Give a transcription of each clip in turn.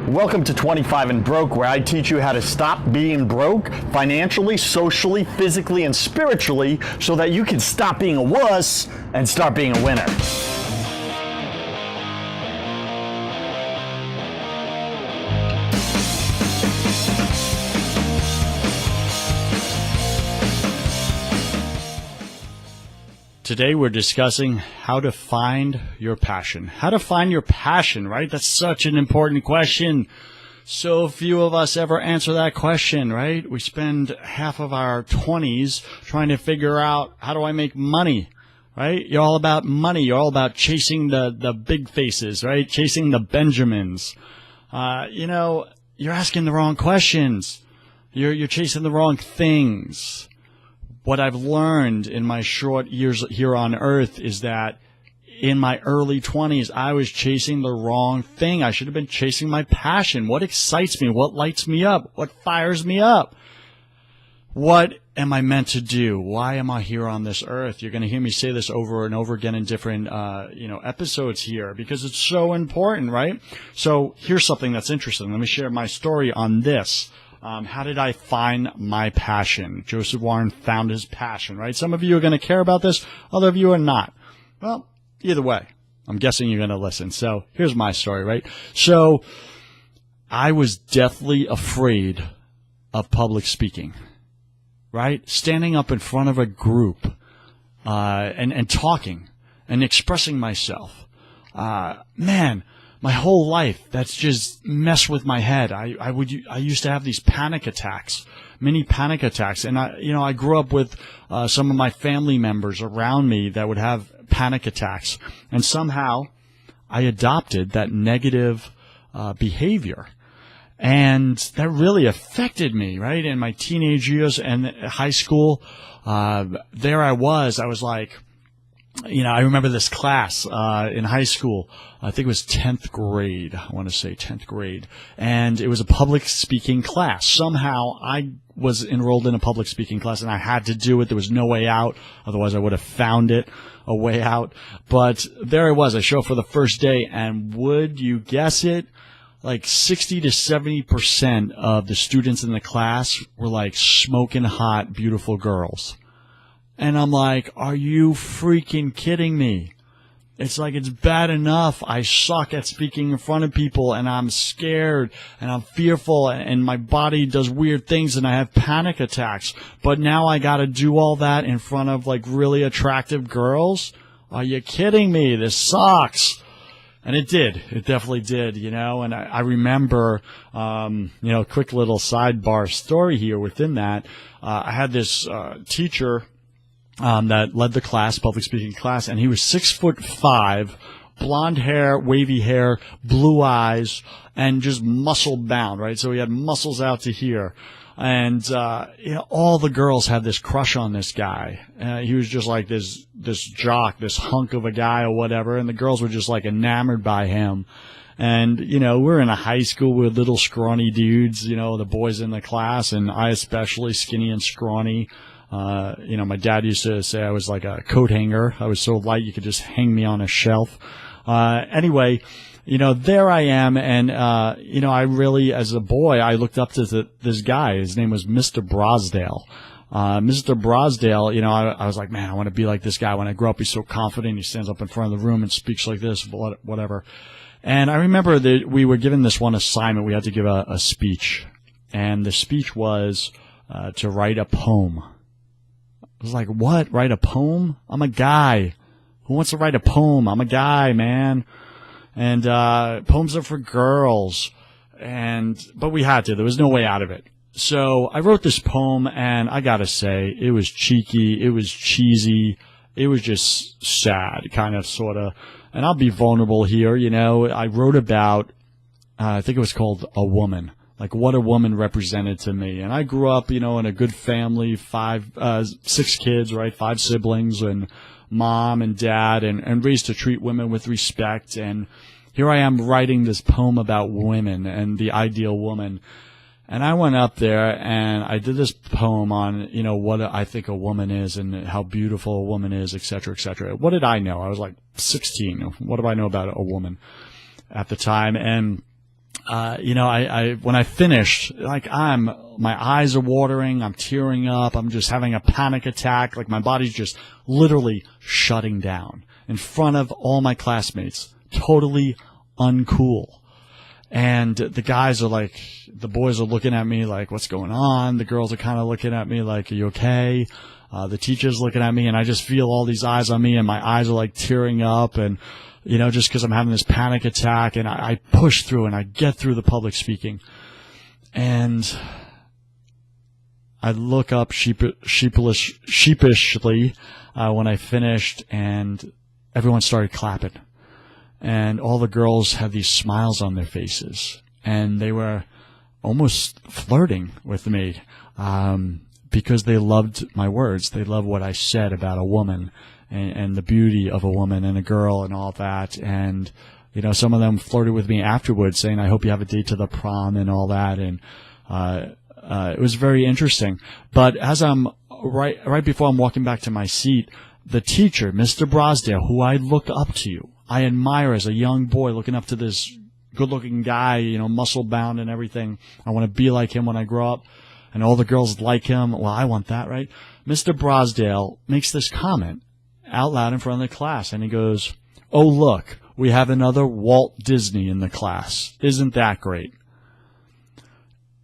Welcome to 25 and Broke, where I teach you how to stop being broke financially, socially, physically, and spiritually so that you can stop being a wuss and start being a winner. Today we're discussing how to find your passion. How to find your passion, right? That's such an important question. So few of us ever answer that question, right? We spend half of our 20s trying to figure out, how do I make money, right? You're all about money. You're all about chasing the big faces, right? Chasing the Benjamins. You're asking the wrong questions. You're chasing the wrong things. What I've learned in my short years here on earth is that in my early 20s, I was chasing the wrong thing. I should have been chasing my passion. What excites me? What lights me up? What fires me up? What am I meant to do? Why am I here on this earth? You're going to hear me say this over and over again in different, episodes here because it's so important, right? So here's something that's interesting. Let me share my story on this. How did I find my passion? Joseph Warren found his passion, right? Some of you are going to care about this. Other of you are not. Well, either way, I'm guessing you're going to listen. So here's my story, right? So I was deathly afraid of public speaking, right? Standing up in front of a group and talking and expressing myself. My whole life, that's just messed with my head. I used to have these panic attacks, mini panic attacks. And I grew up with some of my family members around me that would have panic attacks. And somehow I adopted that negative behavior. And that really affected me, right? In my teenage years and high school, there I was like, I remember this class in high school. I think it was 10th grade. I want to say 10th grade. And it was a public speaking class. Somehow I was enrolled in a public speaking class and I had to do it. There was no way out. Otherwise I would have found a way out. But there I was. I show up for the first day, and would you guess it? Like 60 to 70% of the students in the class were like smoking hot, beautiful girls. And I'm like, are you freaking kidding me? It's like, it's bad enough I suck at speaking in front of people, and I'm scared and I'm fearful and my body does weird things and I have panic attacks. But now I got to do all that in front of like really attractive girls? Are you kidding me? This sucks. And it did. It definitely did, and I remember, quick little sidebar story here within that. I had this teacher that led the class, public speaking class, and he was 6'5", blonde hair, wavy hair, blue eyes, and just muscle bound, right? So he had muscles out to here. And, all the girls had this crush on this guy. He was just like this jock, this hunk of a guy or whatever, and the girls were just like enamored by him. And, we're in a high school with little scrawny dudes, the boys in the class, and I especially skinny and scrawny. My dad used to say I was like a coat hanger. I was so light you could just hang me on a shelf. Anyway, there I am, and I really, as a boy, I looked up to this guy. His name was Mr. Brosdale. Mr. Brosdale, I was like, man, I want to be like this guy. When I grow up, he's so confident. He stands up in front of the room and speaks like this, whatever. And I remember that we were given this one assignment. We had to give a speech, and the speech was to write a poem. I was like, what? Write a poem? I'm a guy. Who wants to write a poem? I'm a guy, man. And poems are for girls. But we had to. There was no way out of it. So I wrote this poem, and I gotta say, it was cheeky. It was cheesy. It was just sad, kind of, sort of. And I'll be vulnerable here, I wrote about, I think it was called A Woman. Like what a woman represented to me. And I grew up, in a good family, 6 kids, right? 5 siblings, and mom and dad, and raised to treat women with respect. And here I am writing this poem about women and the ideal woman. And I went up there and I did this poem on, what I think a woman is and how beautiful a woman is, et cetera, et cetera. What did I know? I was like 16. What do I know about a woman at the time? And when I finished, like my eyes are watering, I'm tearing up, I'm just having a panic attack, like my body's just literally shutting down in front of all my classmates, totally uncool. And the boys are looking at me like, what's going on? The girls are kind of looking at me like, are you okay? The teacher's looking at me, and I just feel all these eyes on me, and my eyes are like tearing up, and just because I'm having this panic attack, and I push through and I get through the public speaking. And I look up sheepishly when I finished, and everyone started clapping. And all the girls had these smiles on their faces, and they were almost flirting with me because they loved my words. They loved what I said about a woman and the beauty of a woman and a girl and all that. And, some of them flirted with me afterwards, saying, I hope you have a date to the prom and all that. And it was very interesting. But as I'm right before I'm walking back to my seat, the teacher, Mr. Brosdale, who I look up to, I admire as a young boy, looking up to this good-looking guy, muscle-bound and everything. I want to be like him when I grow up. And all the girls like him. Well, I want that, right? Mr. Brosdale makes this comment out loud in front of the class, and he goes, oh, look, we have another Walt Disney in the class. Isn't that great?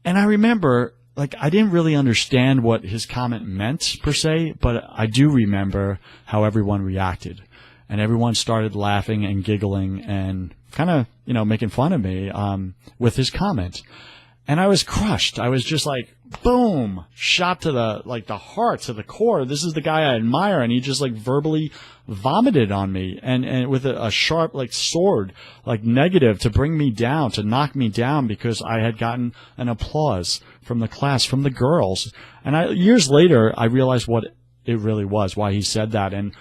And I remember, I didn't really understand what his comment meant, per se, but I do remember how everyone reacted. And everyone started laughing and giggling and kind of, making fun of me with his comment. And I was crushed. I was just like, boom, shot to the heart, to the core. This is the guy I admire, and he just verbally vomited on me, and with a sharp sword, negative, to bring me down, to knock me down, because I had gotten an applause from the class, from the girls. And years later, I realized what it really was, why he said that. And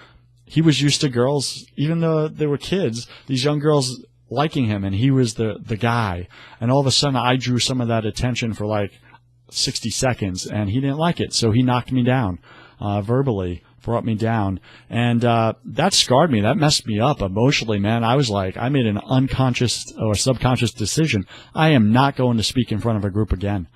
he was used to girls, even though they were kids, these young girls liking him, and he was the guy. And all of a sudden, I drew some of that attention for 60 seconds, and he didn't like it, so he knocked me down verbally, brought me down. And that scarred me. That messed me up emotionally, man. I was I made an unconscious or subconscious decision. I am not going to speak in front of a group again.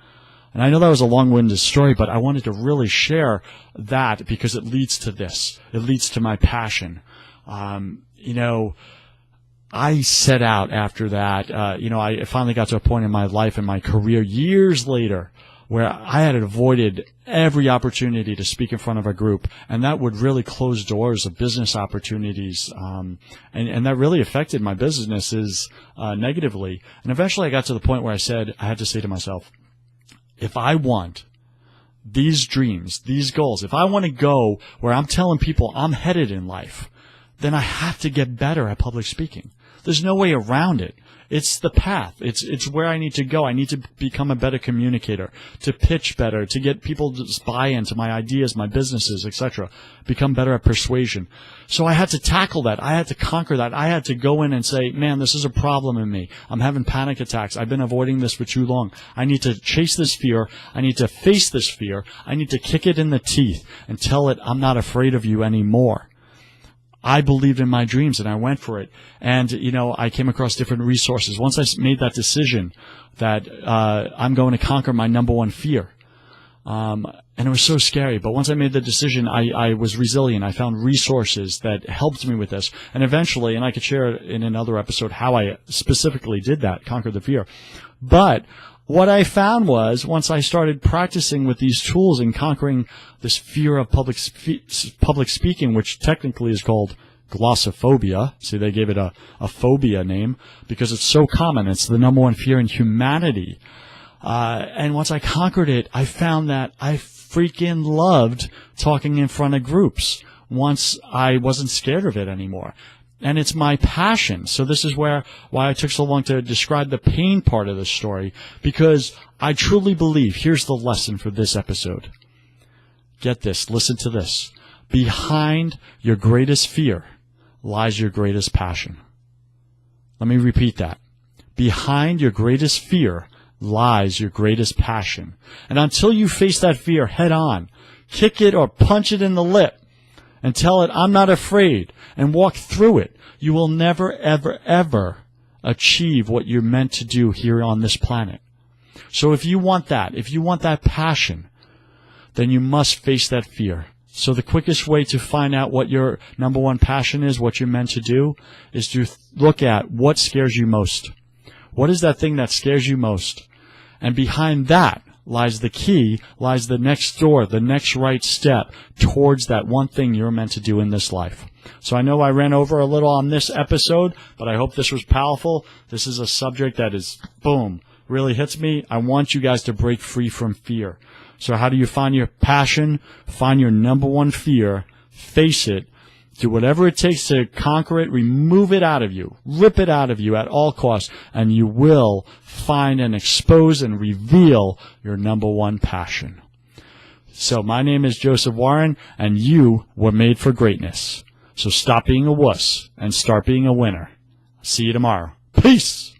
And I know that was a long-winded story, but I wanted to really share that because it leads to this. It leads to my passion. I set out after that. I finally got to a point in my life and my career years later where I had avoided every opportunity to speak in front of a group, and that would really close doors of business opportunities, and that really affected my businesses negatively. And eventually I got to the point where I had to say to myself, if I want these dreams, these goals, if I want to go where I'm telling people I'm headed in life, then I have to get better at public speaking. There's no way around it. It's the path. It's where I need to go. I need to become a better communicator, to pitch better, to get people to buy into my ideas, my businesses, etc. Become better at persuasion. So I had to tackle that. I had to conquer that. I had to go in and say, man, this is a problem in me. I'm having panic attacks. I've been avoiding this for too long. I need to chase this fear. I need to face this fear. I need to kick it in the teeth and tell it I'm not afraid of you anymore. I believed in my dreams, and I went for it. And, I came across different resources. Once I made that decision that I'm going to conquer my number one fear, and it was so scary. But once I made the decision, I was resilient. I found resources that helped me with this. And eventually, and I could share in another episode how I specifically did that, conquer the fear. But what I found was, once I started practicing with these tools and conquering this fear of public speaking, which technically is called glossophobia. See, they gave it a phobia name because it's so common. It's the number one fear in humanity. And once I conquered it, I found that I freaking loved talking in front of groups once I wasn't scared of it anymore. And it's my passion. So this is why I took so long to describe the pain part of the story, because I truly believe, here's the lesson for this episode. Get this, listen to this. Behind your greatest fear lies your greatest passion. Let me repeat that. Behind your greatest fear lies your greatest passion. And until you face that fear head on, kick it or punch it in the lip, and tell it, I'm not afraid, and walk through it, you will never, ever, ever achieve what you're meant to do here on this planet. So if you want that passion, then you must face that fear. So the quickest way to find out what your number one passion is, what you're meant to do, is to look at what scares you most. What is that thing that scares you most? And behind that lies the key, lies the next door, the next right step towards that one thing you're meant to do in this life. So I know I ran over a little on this episode, but I hope this was powerful. This is a subject that is, boom, really hits me. I want you guys to break free from fear. So how do you find your passion? Find your number one fear, face it, do whatever it takes to conquer it, remove it out of you, rip it out of you at all costs, and you will find and expose and reveal your number one passion. So my name is Joseph Warren, and you were made for greatness. So stop being a wuss and start being a winner. See you tomorrow. Peace!